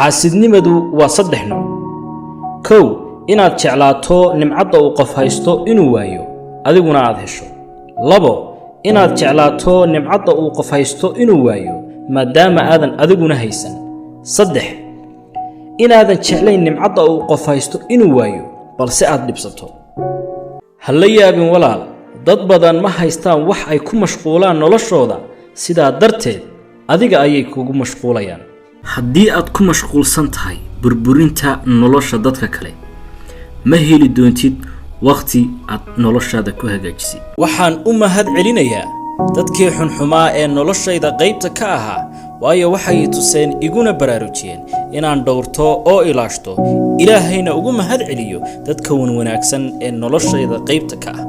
xaasidnimadu waa saddex nooc. kow, inaad jeclaato nimcadda uu qof haysto inuu waayo adiguna aad hesho. labo, inaad jeclaato nimcadda uu qof haysto inuu waayo maadaama aadan adiguna haysan. saddex, inaadan jeclayn nimcadda uu qof haysto inuu waayo balse aad dhibsato. ha la yaabin walaal, dad badan ma haystaan wax ay ku mashquulaan noloshooda, sidaa darteed adiga ayay kugu mashquulayaan. haddii aad ku mashquulsan tahay burburinta nolosha dadka kale, ma heli doontid waqti aad noloshaada ku hagaajisid. waxaan u mahad celinayaa dadkii xunxumaa ee noloshayda qaybta ka ahaa, waayo waxay tuseen iguna baraarujiyeen inaan dhowrto oo ilaashto, ilaahayna ugu mahad celiyo dadka wanaagsan ee noloshayda qaybta ka ah.